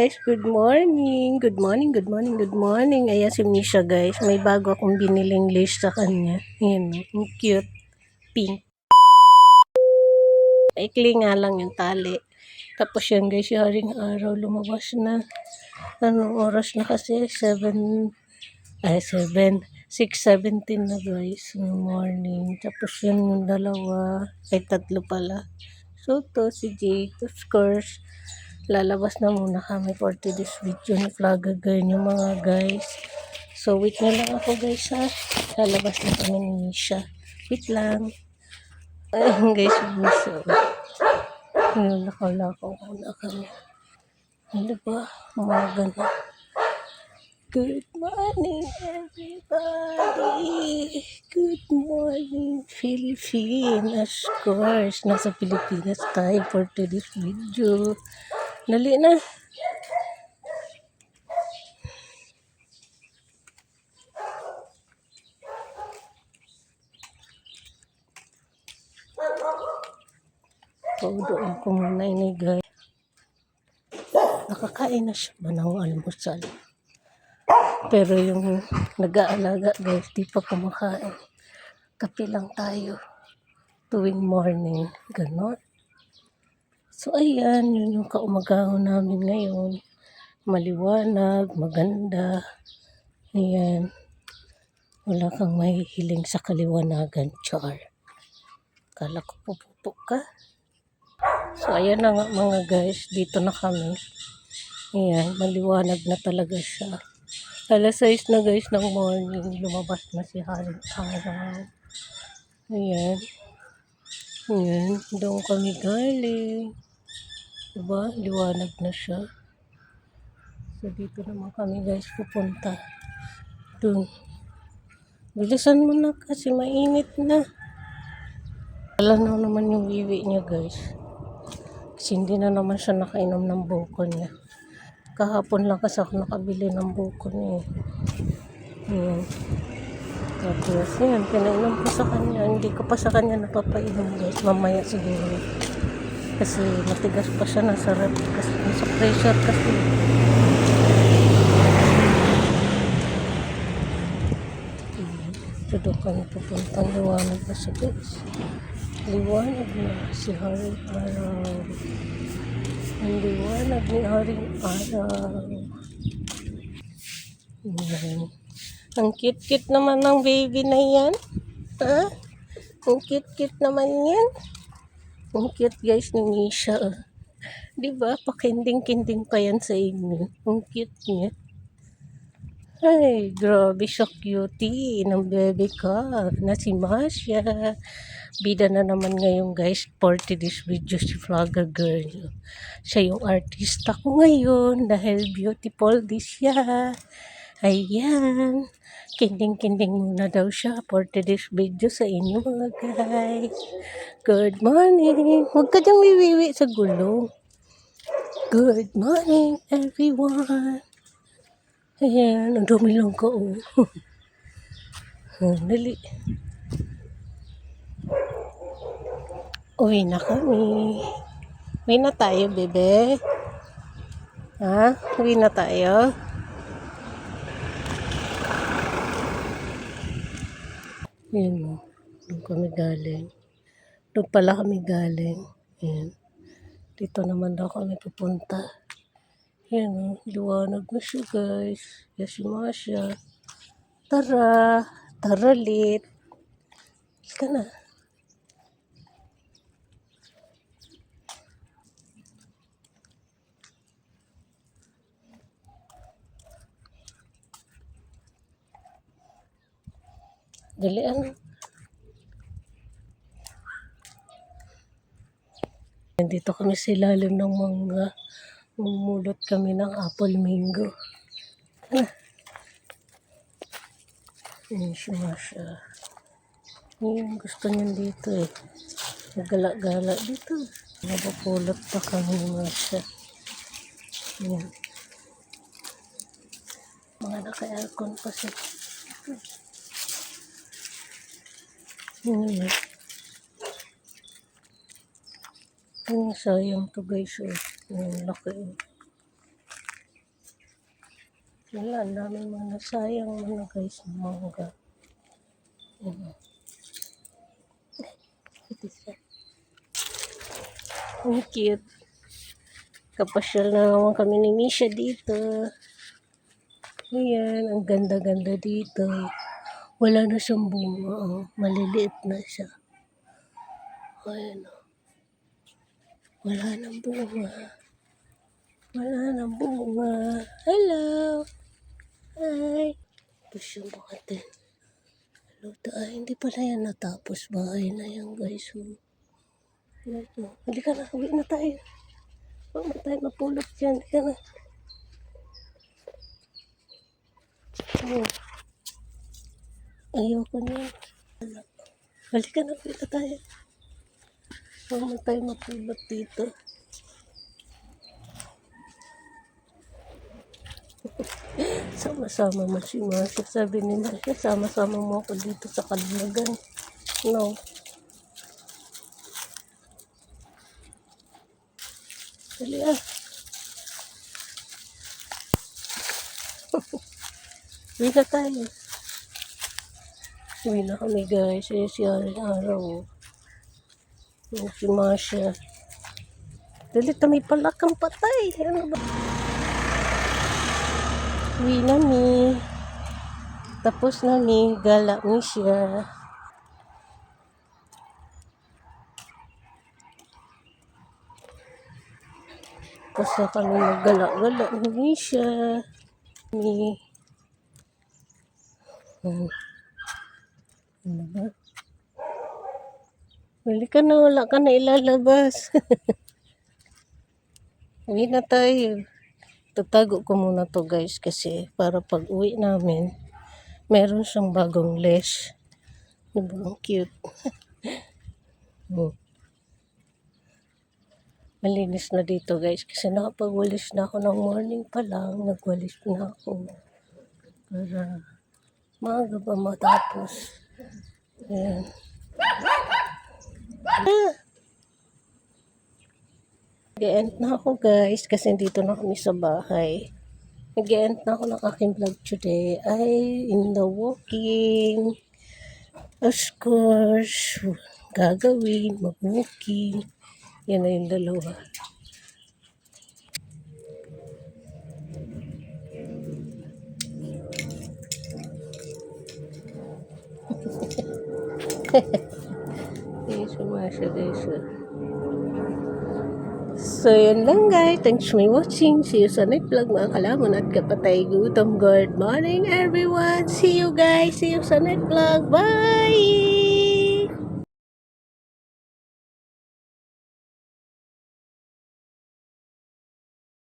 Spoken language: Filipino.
guys, good morning. Good morning, good morning, good morning. Ayan si Misha guys. May bago akong biniling leash sa kanya. Ayan, ang cute, pink. Maikli nga lang yung tali. Tapos yan guys, yung haring araw lumabas na. Anong oras na kasi? 6:17 na guys. In the morning. Tapos yan yung dalawa. Ay, tatlo pala. So to si Jake, of course. Lalabas na muna kami for today's video ni Vlogger Girl yung mga guys. So wait na lang ako guys ha. Lalabas na kami ni Misha. Wait lang. Ayun guys, Misha. Ngayon nakalakaw muna kami. Ano ba? Umaga na. Good morning everybody. Good morning Philippines. Of course, nasa Pilipinas tayo for today's video. Dali na. Paudoin ko muna ini guys. Nakakain na siya ba ng almusal? Pero yung nag-aalaga guys, di pa kumakain. Kape lang tayo tuwing morning. Ganon. So ayan, yun yung kaumagahan namin ngayon. Maliwanag, maganda. Ayan. Wala kang mahihiling sa kaliwanagan, char. Kala ko pupupo ka. So ayan na nga mga guys, dito na kami. Ayan, maliwanag na talaga siya. Alas 6 na guys ng morning, lumabas na si Haring Araw. Ayan. Ayan, doon kami galing. Diba, liwanag na siya. So dito naman kami guys pupunta. Doon. Bilisan mo na kasi mainit na. Wala na naman yung wiwi niya guys. Kasi hindi na naman siya nakainom ng buko niya. Kahapon lang kasi ako nakabili ng buko niya. Ayan. Tapos yan, pinainom ko sa kanya. Hindi ko pa sa kanya napapainom guys. Mamaya siguro. Kasi matigas pa siya, nasa rep. Kasi nasa pressure kasi. So doon kami pupuntang liwanag na siya guys. Liwanag na si Haring Araw. Ang liwanag ni Haring Araw. Ayan. Ang cute-cute naman ng baby na yan. Ha? Ang cute-cute naman yan. Ang cute guys ni Misha. Diba? Pakinding-kinding pa yan sa inyo. Ang cute niya. Ay, grabe siya cutie ng bebe ka na si Masha. Bida na naman ngayon guys for today's video si Vlogger Girl. Siya yung artista ko ngayon dahil beautiful din siya. Ayan. Kinding-kinding muna daw siya for today's video sa inyo mga guys. Good morning. Huwag ka diyang wiwiwi sa gulong. Good morning everyone. Ayan, ang dumi lang ko. Dali. Uwi na kami. Uwi na tayo, bebe. Ha? Uwi na tayo. Ayan mo. Doon kami galing. Doon pala kami galing. Ayan. Dito naman daw kami pupunta. Ayan o. Liwanag na siya guys. Yes, Masha. Tara. Tara lit. Ika na. Dali ano. Nandito kami sa ilalim ng mga mumulot kami ng apple mango. Ayan si Masha. Ayan, gusto niyan dito eh. Nagala-gala dito. Napapulot pa kami ni Masha. Ayan. Mga naka-aircon pa siya. Ayan. Ayan, sayang to guys. Ayan, laki. Wala, ang daming mga nasayang mga guys ng mangga. Yan. Ito siya. Ang cute. Kapasyal na naman kami ni Misha dito. Ayan, ang ganda-ganda dito. Wala na siyang bunga. Oh. Maliliit na siya. Ayan. Oh. Wala nang bunga. Wala nang bunga. Hello. Hi. Tapos yung bakatin. Hello. Ay, hindi pala yan natapos. Bahay na yan guys. Oh. Ito. Hindi ka na. Uwi na tayo. Huwag na tayo mapulot dyan. Hindi ka na. Oh. Ayoko niya. Balik ka na. Uwi na tayo. Huwag na tayo mapulot dito. Sama-sama mo si Masya. Sabi ni Masya, sama-sama mo ako dito sa Kalinagan. No. Dali ah. Uwi na tayo. Uwi na kami guys. Ay, si araw. Si Masya. Dali, may palakang patay. Ano ba? Uwi na mi. Tapos na mi. Gala mi siya. Tapos na kami maggala-gala mi siya. Mi. Ano ba? Bali ka na, wala ka na ilalabas. Uwi na tayo. Tatago ko muna to guys kasi para pag uwi namin, meron siyang bagong leash. Diba? Ang cute. Malinis na dito guys kasi nakapagwalis na ako ng morning pa lang. Nagwalis na ako. Para maaga pa matapos. Ayan. Nag-end na ako guys kasi dito na kami sa bahay. Nag-end na ako ng aking vlog today. Ay, in the walking. Of course, gagawin, mag-walking. Yan na yung dalawa. Sumasya guys. So, yun lang guys. Thanks for watching. See you sa next vlog mga kalamon at kapatay. Good morning everyone. See you guys. See you sa next vlog. Bye!